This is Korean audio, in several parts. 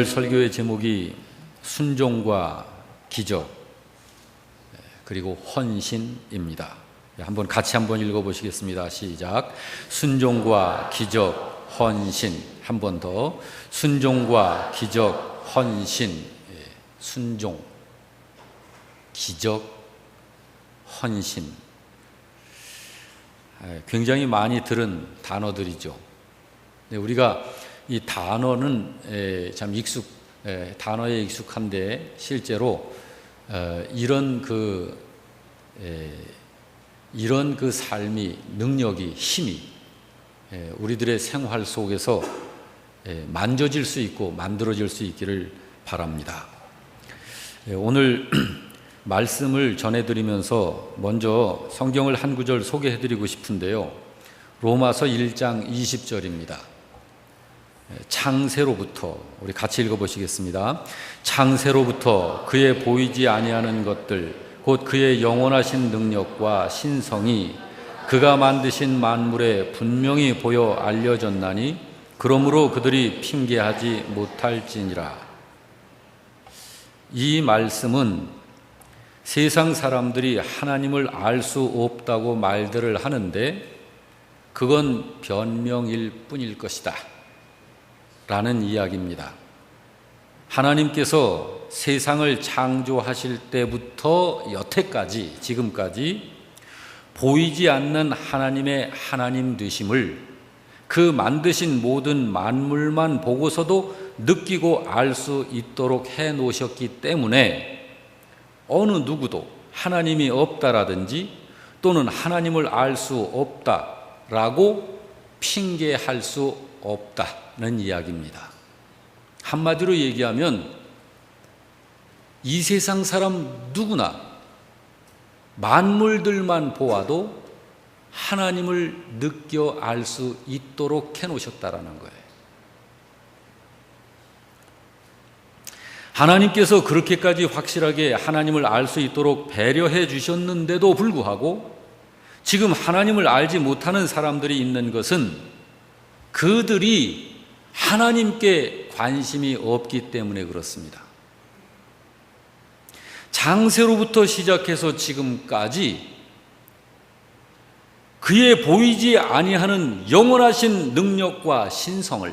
오늘 설교의 제목이 순종과 기적 그리고 헌신입니다. 같이 한번 읽어보시겠습니다. 시작. 순종과 기적, 헌신. 한 번 더. 순종과 기적, 헌신. 순종, 기적, 헌신. 굉장히 많이 들은 단어들이죠. 우리가 이 단어는 참 단어에 익숙한데 실제로 이런 그 삶이, 능력이, 힘이 우리들의 생활 속에서 만져질 수 있고 만들어질 수 있기를 바랍니다. 오늘 말씀을 전해드리면서 먼저 성경을 한 구절 소개해드리고 싶은데요. 로마서 1장 20절입니다. 창세로부터, 우리 같이 읽어보시겠습니다. 창세로부터 그의 보이지 아니하는 것들 곧 그의 영원하신 능력과 신성이 그가 만드신 만물에 분명히 보여 알려졌나니 그러므로 그들이 핑계하지 못할지니라. 이 말씀은 세상 사람들이 하나님을 알 수 없다고 말들을 하는데 그건 변명일 뿐일 것이다 라는 이야기입니다. 하나님께서 세상을 창조하실 때부터 여태까지, 지금까지 보이지 않는 하나님의 하나님 되심을 그 만드신 모든 만물만 보고서도 느끼고 알 수 있도록 해 놓으셨기 때문에 어느 누구도 하나님이 없다라든지 또는 하나님을 알 수 없다라고 핑계할 수 없다는 이야기입니다. 한마디로 얘기하면 이 세상 사람 누구나 만물들만 보아도 하나님을 느껴 알 수 있도록 해놓으셨다라는 거예요. 하나님께서 그렇게까지 확실하게 하나님을 알 수 있도록 배려해 주셨는데도 불구하고 지금 하나님을 알지 못하는 사람들이 있는 것은 그들이 하나님께 관심이 없기 때문에 그렇습니다. 창세로부터 시작해서 지금까지 그의 보이지 아니하는 영원하신 능력과 신성을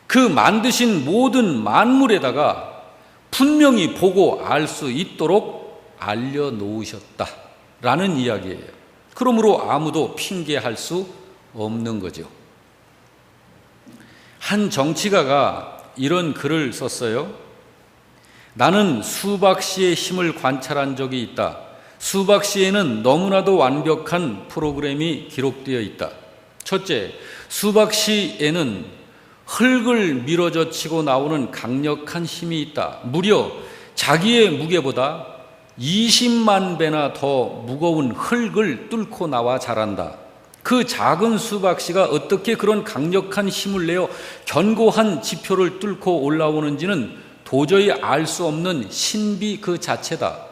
그 만드신 모든 만물에다가 분명히 보고 알 수 있도록 알려놓으셨다라는 이야기예요. 그러므로 아무도 핑계할 수 없는 거죠. 한 정치가가 이런 글을 썼어요. 나는 수박씨의 힘을 관찰한 적이 있다. 수박씨에는 너무나도 완벽한 프로그램이 기록되어 있다. 첫째, 수박씨에는 흙을 밀어젖히고 나오는 강력한 힘이 있다. 무려 자기의 무게보다 20만 배나 더 무거운 흙을 뚫고 나와 자란다. 그 작은 수박씨가 어떻게 그런 강력한 힘을 내어 견고한 지표를 뚫고 올라오는지는 도저히 알 수 없는 신비 그 자체다.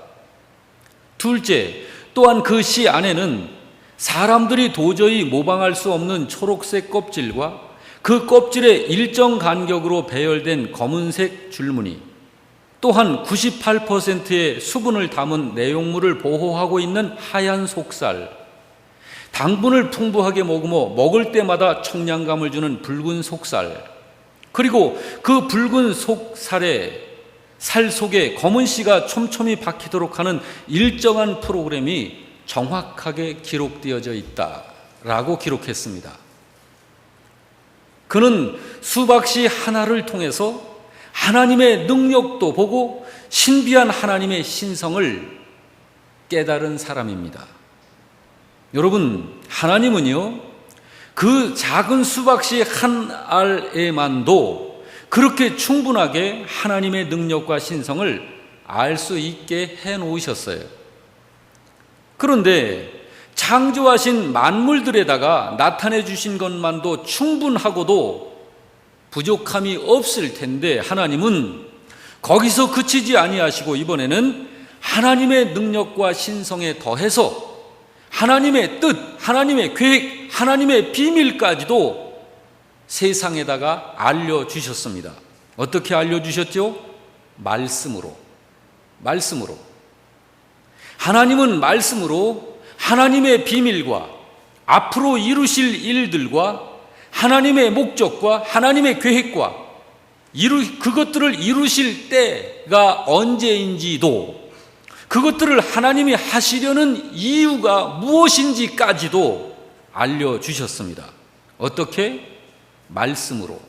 둘째, 또한 그 씨 안에는 사람들이 도저히 모방할 수 없는 초록색 껍질과 그 껍질에 일정 간격으로 배열된 검은색 줄무늬, 또한 98%의 수분을 담은 내용물을 보호하고 있는 하얀 속살, 당분을 풍부하게 먹을 때마다 청량감을 주는 붉은 속살, 그리고 그 붉은 속살에 살 속에 검은 씨가 촘촘히 박히도록 하는 일정한 프로그램이 정확하게 기록되어져 있다라고 기록했습니다. 그는 수박씨 하나를 통해서 하나님의 능력도 보고 신비한 하나님의 신성을 깨달은 사람입니다. 여러분, 하나님은요, 그 작은 수박씨 한 알에만도 그렇게 충분하게 하나님의 능력과 신성을 알 수 있게 해놓으셨어요. 그런데 창조하신 만물들에다가 나타내 주신 것만도 충분하고도 부족함이 없을 텐데 하나님은 거기서 그치지 아니하시고 이번에는 하나님의 능력과 신성에 더해서 하나님의 뜻, 하나님의 계획, 하나님의 비밀까지도 세상에다가 알려주셨습니다. 어떻게 알려주셨죠? 말씀으로. 하나님은 말씀으로 하나님의 비밀과 앞으로 이루실 일들과 하나님의 목적과 하나님의 계획과 그것들을 이루실 때가 언제인지도, 그것들을 하나님이 하시려는 이유가 무엇인지까지도 알려주셨습니다. 어떻게? 말씀으로.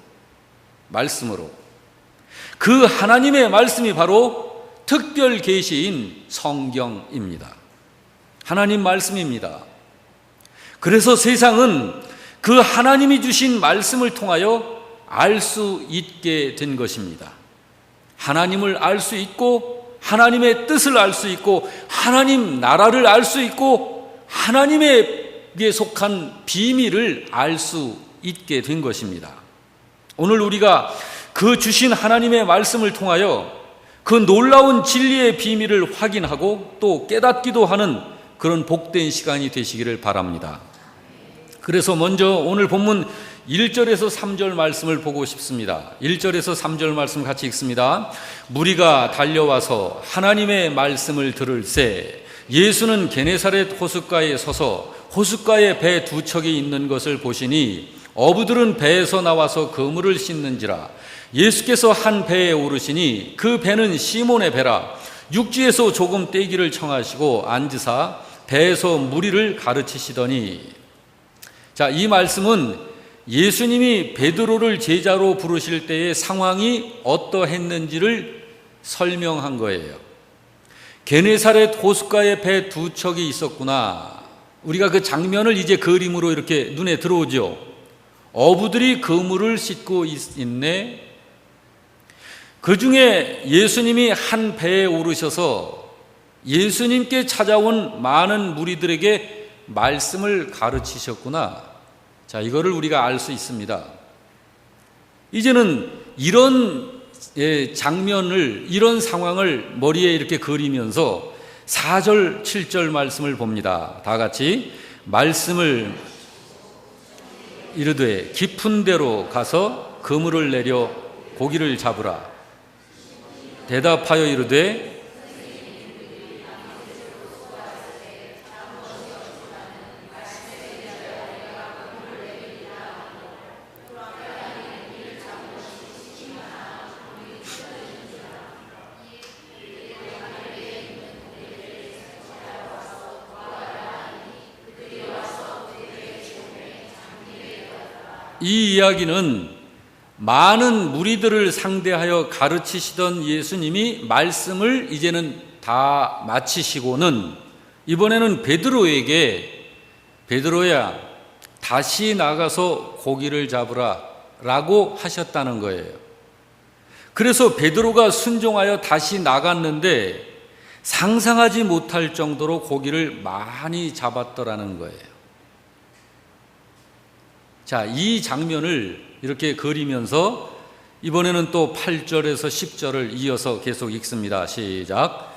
그 하나님의 말씀이 바로 특별 계시인 성경입니다. 하나님 말씀입니다. 그래서 세상은 그 하나님이 주신 말씀을 통하여 알 수 있게 된 것입니다. 하나님을 알 수 있고, 하나님의 뜻을 알 수 있고, 하나님 나라를 알 수 있고, 하나님에게 속한 비밀을 알 수 있게 된 것입니다. 오늘 우리가 그 주신 하나님의 말씀을 통하여 그 놀라운 진리의 비밀을 확인하고 또 깨닫기도 하는 그런 복된 시간이 되시기를 바랍니다. 그래서 먼저 오늘 본문 1절에서 3절 말씀을 보고 싶습니다. 1절에서 3절 말씀 같이 읽습니다. 무리가 달려와서 하나님의 말씀을 들을새 예수는 게네사렛 호숫가에 서서 호숫가에 배 두 척이 있는 것을 보시니 어부들은 배에서 나와서 그물을 씻는지라. 예수께서 한 배에 오르시니 그 배는 시몬의 배라. 육지에서 조금 떼기를 청하시고 앉으사 배에서 무리를 가르치시더니. 자, 이 말씀은 예수님이 베드로를 제자로 부르실 때의 상황이 어떠했는지를 설명한 거예요. 게네사렛 호숫가에 배 두 척이 있었구나. 우리가 그 장면을 이제 그림으로 이렇게 눈에 들어오죠. 어부들이 그물을 씻고 있네. 그 중에 예수님이 한 배에 오르셔서 예수님께 찾아온 많은 무리들에게 말씀을 가르치셨구나. 자, 이거를 우리가 알 수 있습니다. 이제는 이런 장면을, 이런 상황을 머리에 이렇게 그리면서 4절, 7절 말씀을 봅니다. 다 같이. 말씀을 이르되 깊은 데로 가서 그물을 내려 고기를 잡으라. 대답하여 이르되 이 이야기는 많은 무리들을 상대하여 가르치시던 예수님이 말씀을 이제는 다 마치시고는 이번에는 베드로에게 베드로야 다시 나가서 고기를 잡으라 라고 하셨다는 거예요. 그래서 베드로가 순종하여 다시 나갔는데 상상하지 못할 정도로 고기를 많이 잡았더라는 거예요. 자, 이 장면을 이렇게 그리면서 이번에는 또 8절에서 10절을 이어서 계속 읽습니다. 시작.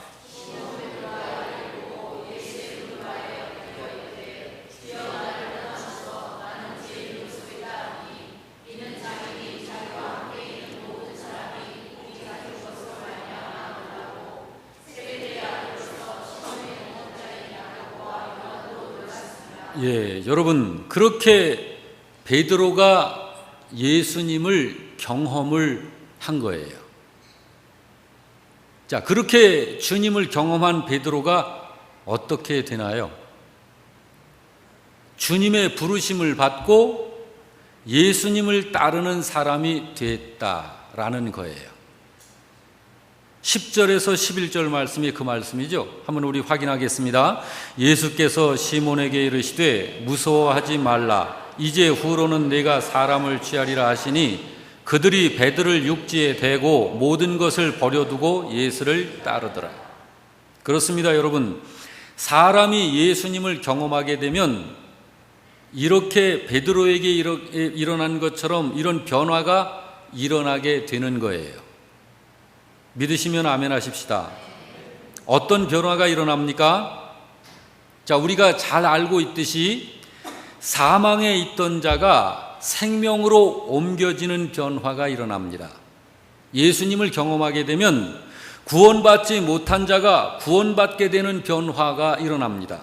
예, 여러분, 그렇게 베드로가 예수님을 경험을 한 거예요. 자, 그렇게 주님을 경험한 베드로가 어떻게 되나요? 주님의 부르심을 받고 예수님을 따르는 사람이 됐다라는 거예요. 10절에서 11절 말씀이 그 말씀이죠. 한번 우리 확인하겠습니다. 예수께서 시몬에게 이르시되 무서워하지 말라. 이제 후로는 내가 사람을 취하리라 하시니 그들이 배들을 육지에 대고 모든 것을 버려두고 예수를 따르더라. 그렇습니다, 여러분. 사람이 예수님을 경험하게 되면 이렇게 베드로에게 일어난 것처럼 이런 변화가 일어나게 되는 거예요. 믿으시면 아멘 하십시다. 어떤 변화가 일어납니까? 자, 우리가 잘 알고 있듯이 사망에 있던 자가 생명으로 옮겨지는 변화가 일어납니다. 예수님을 경험하게 되면 구원받지 못한 자가 구원받게 되는 변화가 일어납니다.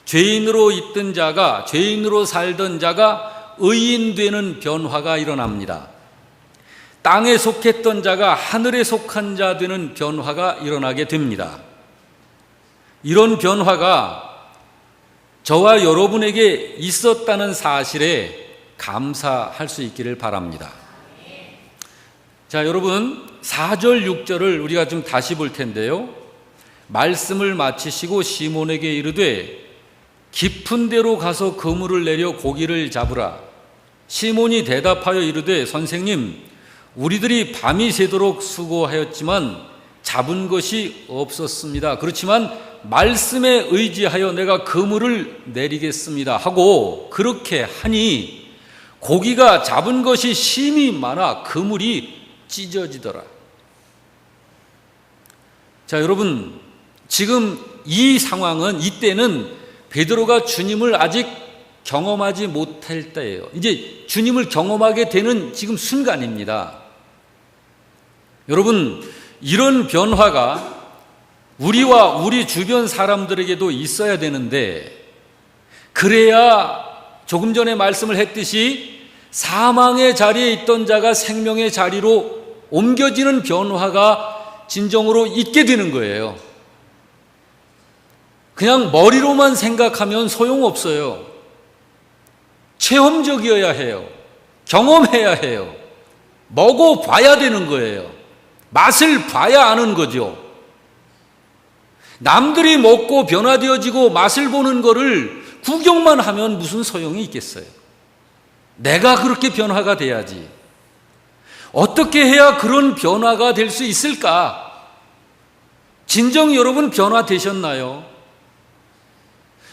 죄인으로 있던 자가, 죄인으로 살던 자가 의인 되는 변화가 일어납니다. 땅에 속했던 자가 하늘에 속한 자 되는 변화가 일어나게 됩니다. 이런 변화가 저와 여러분에게 있었다는 사실에 감사할 수 있기를 바랍니다. 자, 여러분 4절 6절을 우리가 좀 다시 볼 텐데요. 말씀을 마치시고 시몬에게 이르되 깊은 데로 가서 그물을 내려 고기를 잡으라. 시몬이 대답하여 이르되 선생님, 우리들이 밤이 새도록 수고하였지만 잡은 것이 없었습니다. 그렇지만 말씀에 의지하여 내가 그물을 내리겠습니다 하고 그렇게 하니 고기가 잡은 것이 심히 많아 그물이 찢어지더라. 자, 여러분, 지금 이 상황은, 이때는 베드로가 주님을 아직 경험하지 못할 때예요. 이제 주님을 경험하게 되는 지금 순간입니다. 여러분, 이런 변화가 우리와 우리 주변 사람들에게도 있어야 되는데, 그래야 조금 전에 말씀을 했듯이 사망의 자리에 있던 자가 생명의 자리로 옮겨지는 변화가 진정으로 있게 되는 거예요. 그냥 머리로만 생각하면 소용없어요. 체험적이어야 해요. 경험해야 해요. 먹어봐야 되는 거예요. 맛을 봐야 아는 거죠. 남들이 먹고 변화되어지고 맛을 보는 거를 구경만 하면 무슨 소용이 있겠어요? 내가 그렇게 변화가 돼야지. 어떻게 해야 그런 변화가 될 수 있을까? 진정 여러분 변화되셨나요?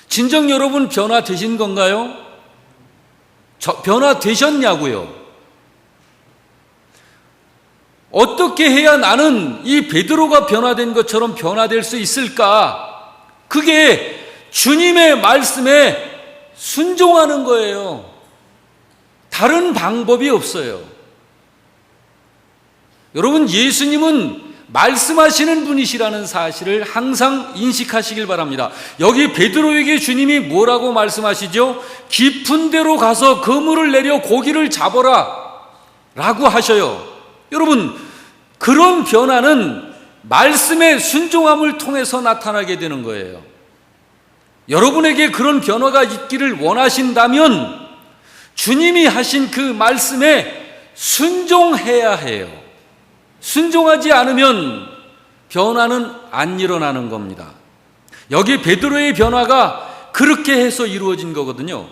진정 여러분 변화되신 건가요? 변화되셨냐고요? 어떻게 해야 나는 이 베드로가 변화된 것처럼 변화될 수 있을까? 그게 주님의 말씀에 순종하는 거예요. 다른 방법이 없어요. 여러분, 예수님은 말씀하시는 분이시라는 사실을 항상 인식하시길 바랍니다. 여기 베드로에게 주님이 뭐라고 말씀하시죠? 깊은 데로 가서 그물을 내려 고기를 잡아라 라고 하셔요. 여러분, 그런 변화는 말씀의 순종함을 통해서 나타나게 되는 거예요. 여러분에게 그런 변화가 있기를 원하신다면 주님이 하신 그 말씀에 순종해야 해요. 순종하지 않으면 변화는 안 일어나는 겁니다. 여기 베드로의 변화가 그렇게 해서 이루어진 거거든요.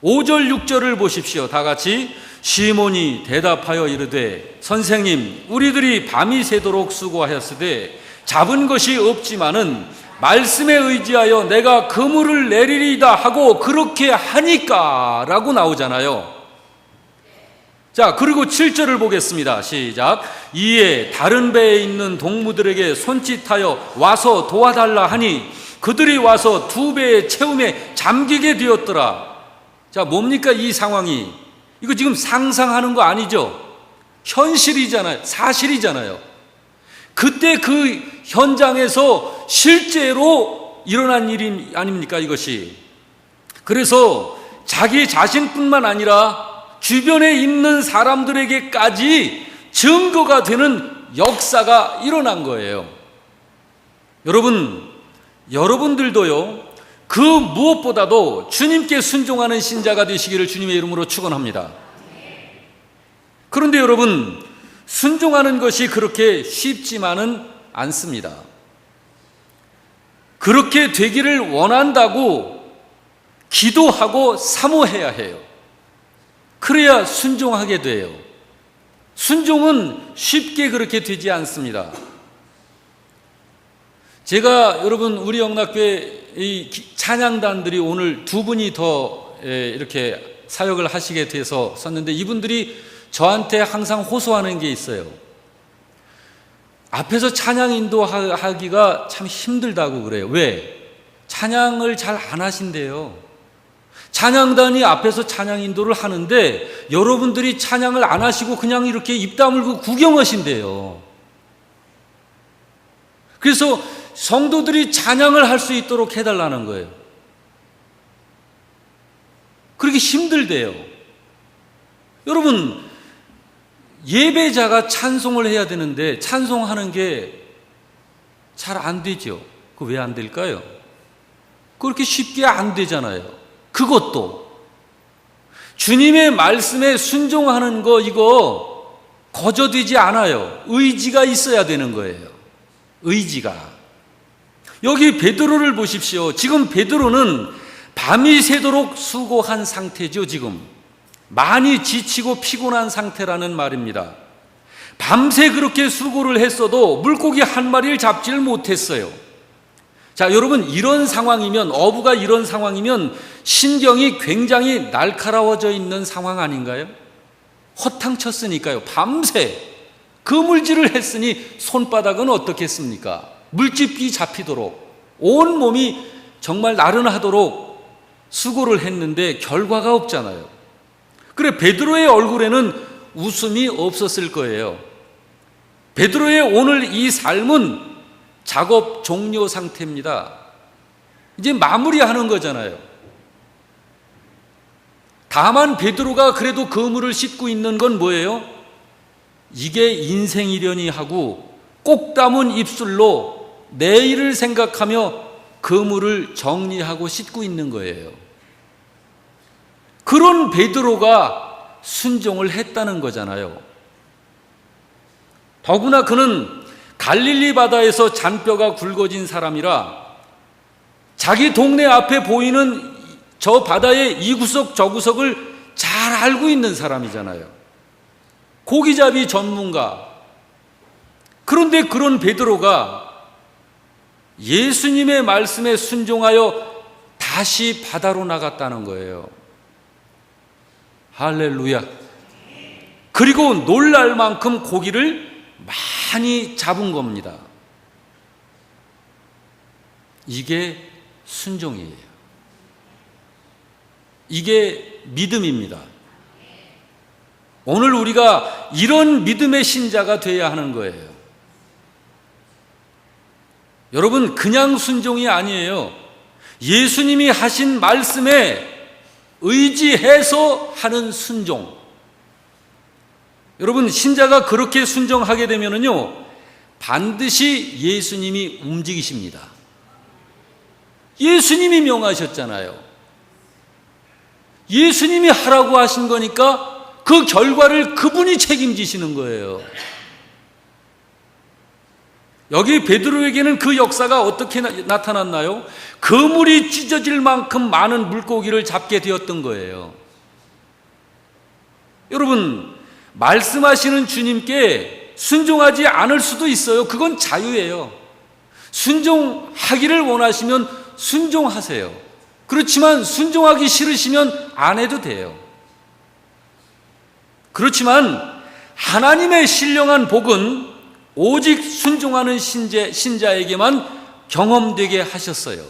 5절 6절을 보십시오. 다 같이. 시몬이 대답하여 이르되 선생님, 우리들이 밤이 새도록 수고하였으되 잡은 것이 없지만은 말씀에 의지하여 내가 그물을 내리리다 하고 그렇게 하니까 라고 나오잖아요. 자, 그리고 7절을 보겠습니다. 시작. 이에 다른 배에 있는 동무들에게 손짓하여 와서 도와달라 하니 그들이 와서 두 배의 채움에 잠기게 되었더라. 자, 뭡니까 이 상황이? 이거 지금 상상하는 거 아니죠? 현실이잖아요. 사실이잖아요. 그때 그 현장에서 실제로 일어난 일이 아닙니까 이것이? 그래서 자기 자신뿐만 아니라 주변에 있는 사람들에게까지 증거가 되는 역사가 일어난 거예요. 여러분들도요, 그 무엇보다도 주님께 순종하는 신자가 되시기를 주님의 이름으로 축원합니다. 그런데 여러분, 순종하는 것이 그렇게 쉽지만은 않습니다. 그렇게 되기를 원한다고 기도하고 사모해야 해요. 그래야 순종하게 돼요. 순종은 쉽게 그렇게 되지 않습니다. 제가 여러분 우리 영락교회 이 찬양단들이 오늘 두 분이 더 이렇게 사역을 하시게 돼서 썼는데, 이분들이 저한테 항상 호소하는 게 있어요. 앞에서 찬양 인도하기가 참 힘들다고 그래요. 왜? 찬양을 잘 안 하신대요. 찬양단이 앞에서 찬양 인도를 하는데 여러분들이 찬양을 안 하시고 그냥 이렇게 입 다물고 구경하신대요. 그래서 성도들이 찬양을 할 수 있도록 해달라는 거예요. 그렇게 힘들대요. 여러분, 예배자가 찬송을 해야 되는데 찬송하는 게 잘 안 되죠. 그 왜 안 될까요? 그렇게 쉽게 안 되잖아요. 그것도 주님의 말씀에 순종하는 거 이거 거저되지 않아요. 의지가 있어야 되는 거예요. 의지가. 여기 베드로를 보십시오. 지금 베드로는 밤이 새도록 수고한 상태죠. 지금 많이 지치고 피곤한 상태라는 말입니다. 밤새 그렇게 수고를 했어도 물고기 한 마리를 잡지를 못했어요. 자, 여러분, 이런 상황이면, 어부가 이런 상황이면 신경이 굉장히 날카로워져 있는 상황 아닌가요? 허탕쳤으니까요. 밤새 그물질을 했으니 손바닥은 어떻겠습니까? 물집기 잡히도록 온 몸이 정말 나른하도록 수고를 했는데 결과가 없잖아요. 그래, 베드로의 얼굴에는 웃음이 없었을 거예요. 베드로의 오늘 이 삶은 작업 종료 상태입니다. 이제 마무리하는 거잖아요. 다만 베드로가 그래도 그물을 씻고 있는 건 뭐예요? 이게 인생이려니 하고 꼭 담은 입술로 내일을 생각하며 그물을 정리하고 씻고 있는 거예요. 그런 베드로가 순종을 했다는 거잖아요. 더구나 그는 갈릴리 바다에서 잔뼈가 굵어진 사람이라 자기 동네 앞에 보이는 저 바다의 이 구석 저 구석을 잘 알고 있는 사람이잖아요. 고기잡이 전문가. 그런데 그런 베드로가 예수님의 말씀에 순종하여 다시 바다로 나갔다는 거예요. 할렐루야. 그리고 놀랄 만큼 고기를 많이 잡은 겁니다. 이게 순종이에요. 이게 믿음입니다. 오늘 우리가 이런 믿음의 신자가 되어야 하는 거예요. 여러분, 그냥 순종이 아니에요. 예수님이 하신 말씀에 의지해서 하는 순종. 여러분, 신자가 그렇게 순종하게 되면은요, 반드시 예수님이 움직이십니다. 예수님이 명하셨잖아요. 예수님이 하라고 하신 거니까 그 결과를 그분이 책임지시는 거예요. 여기 베드로에게는 그 역사가 어떻게 나타났나요? 그물이 찢어질 만큼 많은 물고기를 잡게 되었던 거예요. 여러분, 말씀하시는 주님께 순종하지 않을 수도 있어요. 그건 자유예요. 순종하기를 원하시면 순종하세요. 그렇지만 순종하기 싫으시면 안 해도 돼요. 그렇지만 하나님의 신령한 복은 오직 순종하는 신자에게만 경험되게 하셨어요.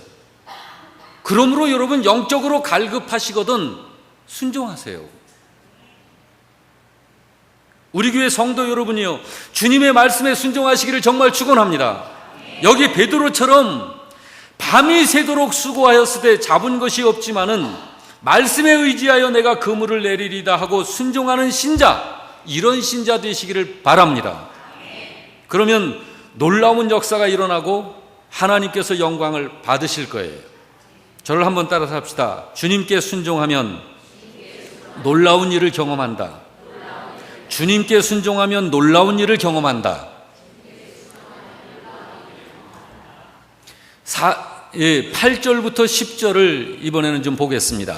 그러므로 여러분, 영적으로 갈급하시거든 순종하세요. 우리 교회 성도 여러분이요, 주님의 말씀에 순종하시기를 정말 축원합니다. 여기 베드로처럼 밤이 새도록 수고하였을 때 잡은 것이 없지만은 말씀에 의지하여 내가 그물을 내리리다 하고 순종하는 신자, 이런 신자 되시기를 바랍니다. 그러면 놀라운 역사가 일어나고 하나님께서 영광을 받으실 거예요. 저를 한번 따라서 합시다. 주님께 순종하면 놀라운 일을 경험한다. 주님께 순종하면 놀라운 일을 경험한다. 8절부터 10절을 이번에는 좀 보겠습니다.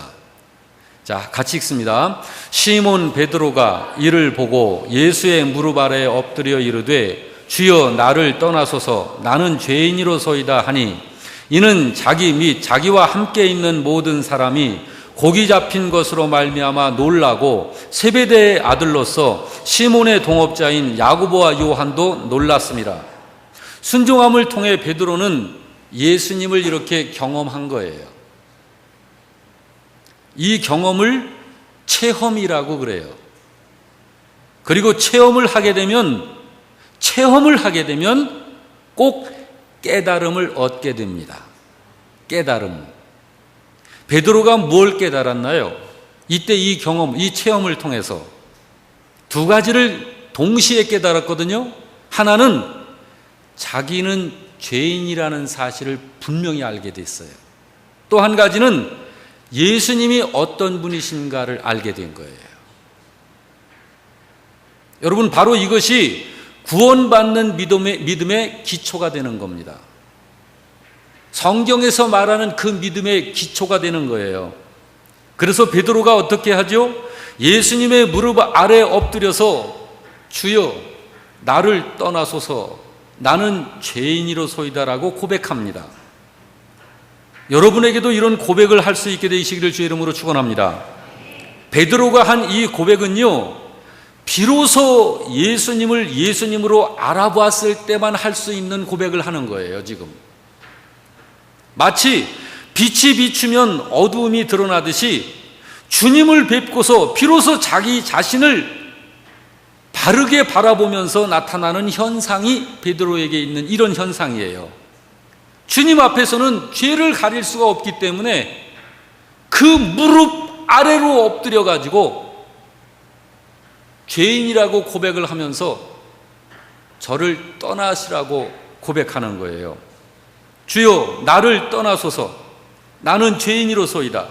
자, 같이 읽습니다. 시몬 베드로가 이를 보고 예수의 무릎 아래에 엎드려 이르되 주여 나를 떠나소서 나는 죄인이로소이다 하니 이는 자기 및 자기와 함께 있는 모든 사람이 고기 잡힌 것으로 말미암아 놀라고 세베대의 아들로서 시몬의 동업자인 야고보와 요한도 놀랐습니다. 순종함을 통해 베드로는 예수님을 이렇게 경험한 거예요. 이 경험을 체험이라고 그래요. 그리고 체험을 하게 되면 꼭 깨달음을 얻게 됩니다. 깨달음. 베드로가 뭘 깨달았나요? 이때 이 경험, 이 체험을 통해서 두 가지를 동시에 깨달았거든요. 하나는 자기는 죄인이라는 사실을 분명히 알게 됐어요. 또 한 가지는 예수님이 어떤 분이신가를 알게 된 거예요. 여러분, 바로 이것이 구원받는 믿음의 기초가 되는 겁니다. 성경에서 말하는 그 믿음의 기초가 되는 거예요. 그래서 베드로가 어떻게 하죠? 예수님의 무릎 아래 엎드려서 주여 나를 떠나소서 나는 죄인이로소이다라고 고백합니다. 여러분에게도 이런 고백을 할 수 있게 되시기를 주의 이름으로 축원합니다. 베드로가 한 이 고백은요, 비로소 예수님을 예수님으로 알아봤을 때만 할 수 있는 고백을 하는 거예요. 지금 마치 빛이 비추면 어두움이 드러나듯이 주님을 뵙고서 비로소 자기 자신을 바르게 바라보면서 나타나는 현상이 베드로에게 있는 이런 현상이에요. 주님 앞에서는 죄를 가릴 수가 없기 때문에 그 무릎 아래로 엎드려 가지고 죄인이라고 고백을 하면서 저를 떠나시라고 고백하는 거예요. 주여 나를 떠나소서 나는 죄인이로소이다.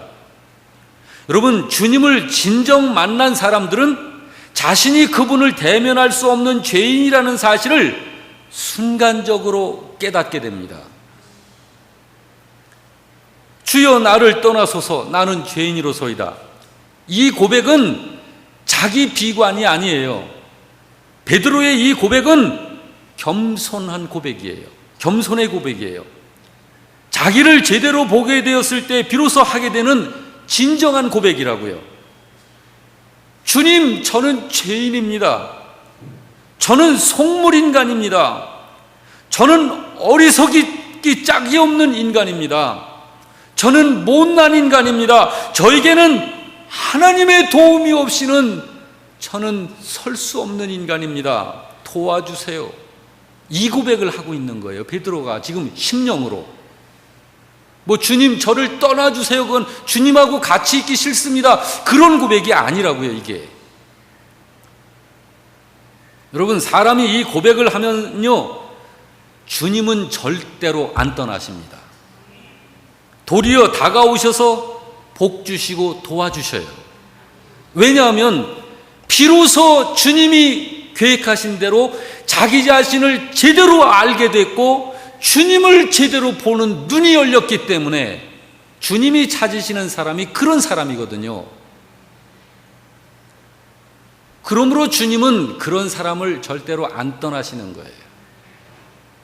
여러분, 주님을 진정 만난 사람들은 자신이 그분을 대면할 수 없는 죄인이라는 사실을 순간적으로 깨닫게 됩니다. 주여 나를 떠나소서 나는 죄인이로소이다. 이 고백은 자기 비관이 아니에요. 베드로의 이 고백은 겸손한 고백이에요. 겸손의 고백이에요. 자기를 제대로 보게 되었을 때 비로소 하게 되는 진정한 고백이라고요. 주님, 저는 죄인입니다. 저는 속물인간입니다. 저는 어리석기 짝이 없는 인간입니다. 저는 못난 인간입니다. 저에게는 하나님의 도움이 없이는 저는 설 수 없는 인간입니다. 도와주세요. 이 고백을 하고 있는 거예요. 베드로가 지금 심령으로. 주님 저를 떠나주세요. 그건 주님하고 같이 있기 싫습니다. 그런 고백이 아니라고요, 이게. 여러분, 사람이 이 고백을 하면요, 주님은 절대로 안 떠나십니다. 도리어 다가오셔서 복 주시고 도와주셔요. 왜냐하면 비로소 주님이 계획하신 대로 자기 자신을 제대로 알게 됐고 주님을 제대로 보는 눈이 열렸기 때문에 주님이 찾으시는 사람이 그런 사람이거든요. 그러므로 주님은 그런 사람을 절대로 안 떠나시는 거예요.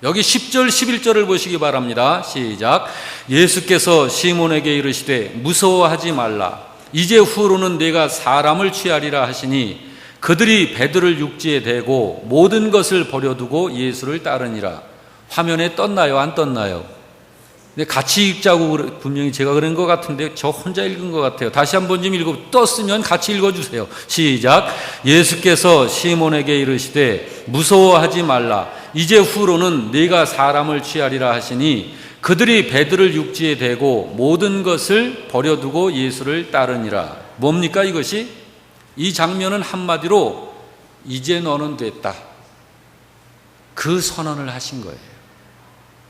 여기 10절 11절을 보시기 바랍니다. 시작. 예수께서 시몬에게 이르시되 무서워하지 말라. 이제 후로는 내가 사람을 취하리라 하시니 그들이 베드로를 육지에 대고 모든 것을 버려두고 예수를 따르니라. 화면에 떴나요? 안 떴나요? 근데 같이 읽자고 분명히 제가 그런 것 같은데 저 혼자 읽은 것 같아요. 다시 한번 좀 떴으면 같이 읽어주세요. 시작. 예수께서 시몬에게 이르시되 무서워하지 말라. 이제 후로는 네가 사람을 취하리라 하시니 그들이 베드로를 육지에 대고 모든 것을 버려두고 예수를 따르니라. 뭡니까 이것이? 이 장면은 한마디로 이제 너는 됐다. 그 선언을 하신 거예요.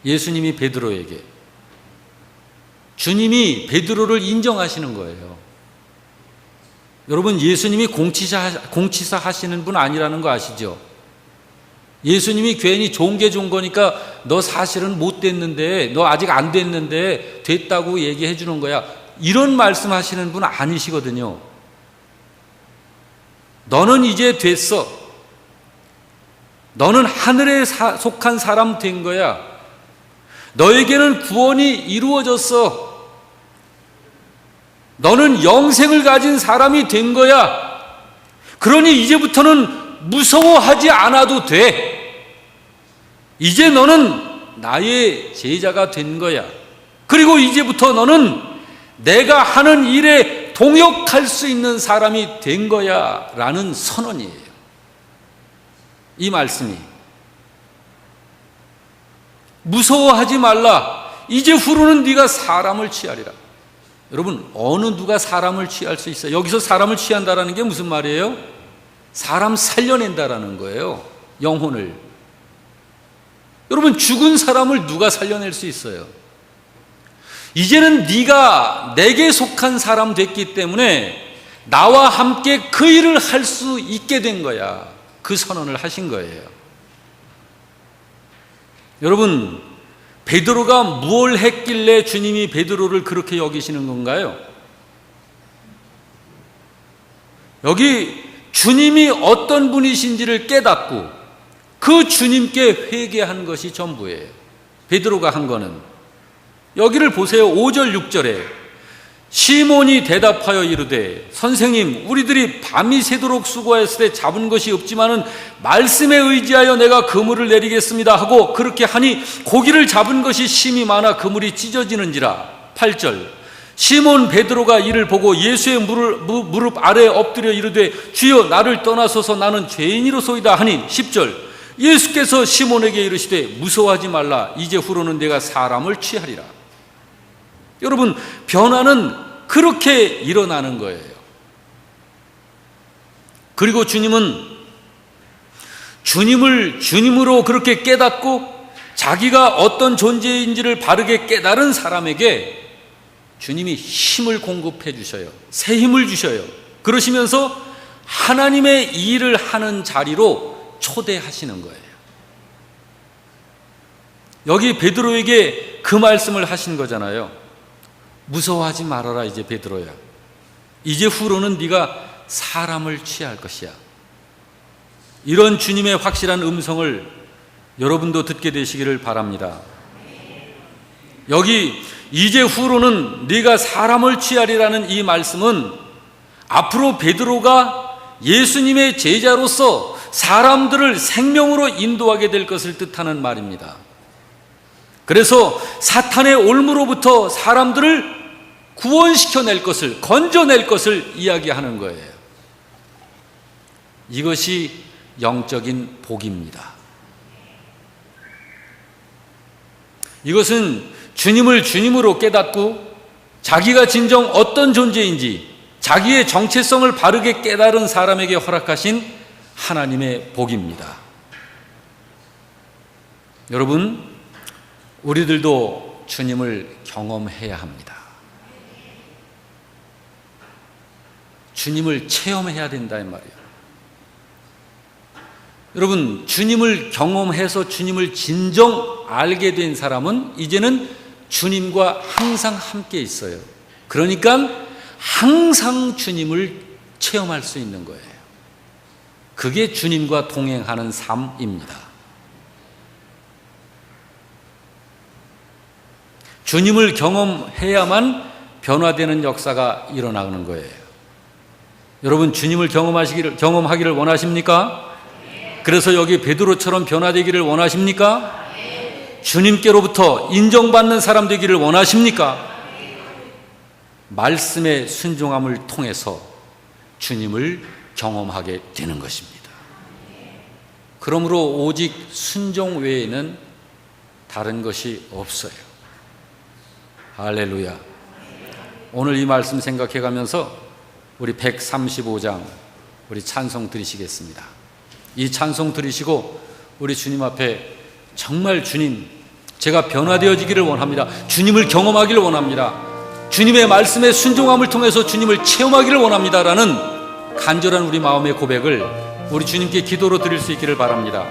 예수님이 베드로에게. 주님이 베드로를 인정하시는 거예요. 여러분, 예수님이 공치사 하시는 분 아니라는 거 아시죠? 예수님이 괜히 좋은 게 좋은 거니까 너 사실은 못 됐는데, 너 아직 안 됐는데 됐다고 얘기해 주는 거야. 이런 말씀 하시는 분 아니시거든요. 너는 이제 됐어. 너는 하늘에 속한 사람 된 거야. 너에게는 구원이 이루어졌어. 너는 영생을 가진 사람이 된 거야. 그러니 이제부터는 무서워하지 않아도 돼. 이제 너는 나의 제자가 된 거야. 그리고 이제부터 너는 내가 하는 일에 동역할 수 있는 사람이 된 거야 라는 선언이에요. 이 말씀이 무서워하지 말라. 이제 후로는 네가 사람을 취하리라. 여러분, 어느 누가 사람을 취할 수 있어요? 여기서 사람을 취한다라는 게 무슨 말이에요? 사람 살려낸다라는 거예요. 영혼을. 여러분, 죽은 사람을 누가 살려낼 수 있어요? 이제는 네가 내게 속한 사람 됐기 때문에 나와 함께 그 일을 할 수 있게 된 거야. 그 선언을 하신 거예요. 여러분, 베드로가 무엇을 했길래 주님이 베드로를 그렇게 여기시는 건가요? 여기 주님이 어떤 분이신지를 깨닫고 그 주님께 회개한 것이 전부예요. 베드로가 한 거는. 여기를 보세요. 5절 6절에 시몬이 대답하여 이르되 선생님, 우리들이 밤이 새도록 수고하였을 때 잡은 것이 없지만은 말씀에 의지하여 내가 그물을 내리겠습니다 하고 그렇게 하니 고기를 잡은 것이 심이 많아 그물이 찢어지는지라. 8절 시몬 베드로가 이를 보고 예수의 무릎 아래에 엎드려 이르되 주여, 나를 떠나소서, 나는 죄인이로소이다 하니. 10절 예수께서 시몬에게 이르시되 무서워하지 말라. 이제 후로는 내가 사람을 취하리라. 여러분, 변화는 그렇게 일어나는 거예요. 그리고 주님은 주님을 주님으로 그렇게 깨닫고 자기가 어떤 존재인지를 바르게 깨달은 사람에게 주님이 힘을 공급해 주셔요. 새 힘을 주셔요. 그러시면서 하나님의 일을 하는 자리로 초대하시는 거예요. 여기 베드로에게 그 말씀을 하신 거잖아요. 무서워하지 말아라. 이제 베드로야, 이제 후로는 네가 사람을 취할 것이야. 이런 주님의 확실한 음성을 여러분도 듣게 되시기를 바랍니다. 여기 이제 후로는 네가 사람을 취하리라는 이 말씀은 앞으로 베드로가 예수님의 제자로서 사람들을 생명으로 인도하게 될 것을 뜻하는 말입니다. 그래서 사탄의 올무로부터 사람들을 구원시켜낼 것을, 건져낼 것을 이야기하는 거예요. 이것이 영적인 복입니다. 이것은 주님을 주님으로 깨닫고 자기가 진정 어떤 존재인지 자기의 정체성을 바르게 깨달은 사람에게 허락하신 하나님의 복입니다. 여러분, 우리들도 주님을 경험해야 합니다. 주님을 체험해야 된다 이 말이에요. 여러분, 주님을 경험해서 주님을 진정 알게 된 사람은 이제는 주님과 항상 함께 있어요. 그러니까 항상 주님을 체험할 수 있는 거예요. 그게 주님과 동행하는 삶입니다. 주님을 경험해야만 변화되는 역사가 일어나는 거예요. 여러분, 주님을 경험하기를 원하십니까? 그래서 여기 베드로처럼 변화되기를 원하십니까? 주님께로부터 인정받는 사람 되기를 원하십니까? 말씀의 순종함을 통해서 주님을 경험하게 되는 것입니다. 그러므로 오직 순종 외에는 다른 것이 없어요. 할렐루야. 오늘 이 말씀 생각해 가면서 우리 135장 우리 찬송 드리시겠습니다. 이 찬송 드리시고 우리 주님 앞에 정말 주님, 제가 변화되어지기를 원합니다. 주님을 경험하기를 원합니다. 주님의 말씀에 순종함을 통해서 주님을 체험하기를 원합니다라는 간절한 우리 마음의 고백을 우리 주님께 기도로 드릴 수 있기를 바랍니다.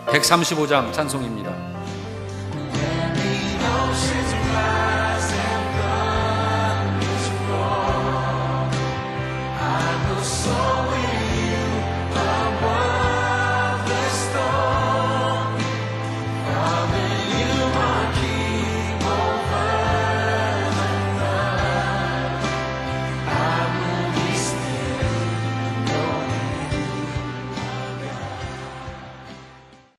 135장 찬송입니다.